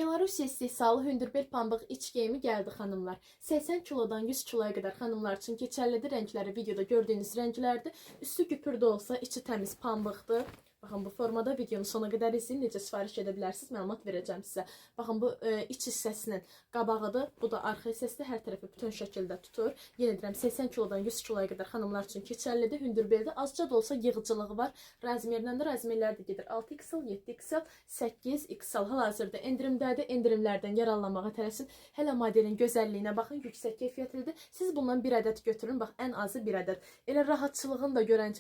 Belarus istehsalı hündürbel pambıq iç geyimi gəldi xanımlar. 80 kilodan 100 kiloya qədər xanımlar üçün keçərlidir. Rəngləri videoda gördüyünüz rənglərdir. Üstü güpürdü olsa, içi təmiz pambıqdır. Baxın, bu formada videonu sona qədər izləyin, necə sifariş edə bilərsiniz, məlumat verəcəm sizə. Baxın, bu iç hissəsinin qabağıdır, bu da arxa hissəsidir, hər tərəfi bütün şəkildə tutur. Yenə deyirəm, 80 kilodan 100 kiloya qədər xanımlar üçün keçərlidir, hündürbeldir. Azca da olsa yığıcılığı var. Razmerdən də razmerlər də gedir. 6XL, 7XL, 8XL. Hal-hazırda endirimdədir, endirimlərdən yararlanmağa tələsin. Hələ modelin gözəlliyinə baxın, yüksək keyfiyyətlidir. Siz bundan bir ədəd götürün, bax, ən azı bir ədəd. Elə rahatçılığını da görən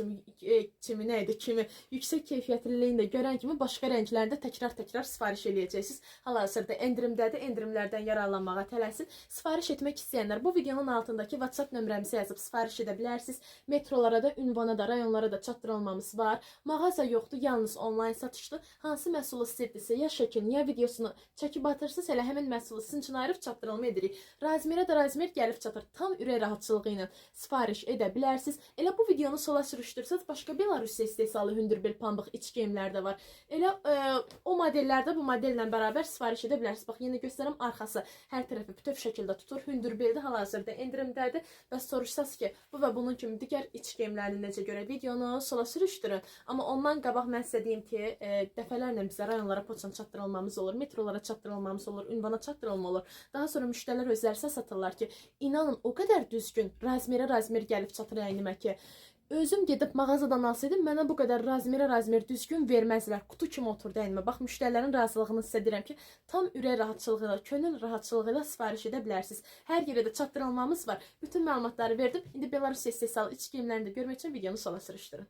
kimi nə idi, kimi yüksək keyfiyyətliliyini də görən kimi başqa rənglərdə təkrar sifariş eləyəcəksiniz. Hal-hazırda endirimdədir, endirimlərdən yararlanmağa tələsin. Sifariş etmək istəyənlər bu videonun altındakı WhatsApp nömrəmizi yazıb sifariş edə bilərsiniz. Metrolara da, ünvana da, rayonlara da çatdırılmamız var. Mağaza yoxdur, yalnız onlayn satışdır. Hansı məhsulu istəyirsə, ya şəklini, ya videosunu çəkib atırsınız, elə həmin məhsulu sizin üçün ayırıb çatdırılma edirik. Razmerə də razmer gəlib çatır. Tam ürək rahatçılığı ilə sifariş edə bilərsiniz. Elə bu videonu sola sürüşdürsəz, başqa Belarus istehsalı hündürbel pambıq iç geyimlər də var. Elə o modellərdə bu modellə bərabər sifariş edə bilərsiniz. Bax, yenə göstərim, arxası hər tərəfi bütöv şəkildə tutur. Hündürbeldir, hal-hazırda endirimdədir. Və soruşsaz ki, bu və bunun kimi digər iç geyimlərini necə görə videonu sola sürüşdürün. Amma ondan qabaq mən sizə deyim ki, dəfələrlə bizə rayonlara poçan çatdırılmamız olur, metrolara çatdırılmamız olur, ünvana çatdırılma olur. Daha sonra müştərilər özlərsə satırlar ki, inanın o qədər düzgün razmer gəlib çatır əynimə ki, özüm gedib mağazadan alsaydım, mənə bu qədər razmer düzgün verməzlər. Kutu kimi oturdu əynimə. Bax, müştərilərin razılığını sizə deyirəm ki, tam ürək rahatçılığı ilə, könül rahatçılığı ilə sifariş edə bilərsiniz. Hər yerə də çatdırılmamız var. Bütün məlumatları verdim. İndi Belarus istehsalı iç geyimlərini də görmək üçün videonu sola sürüşdürün.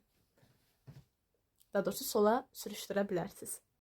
Daha doğrusu sola sürüşdürə bilərsiniz.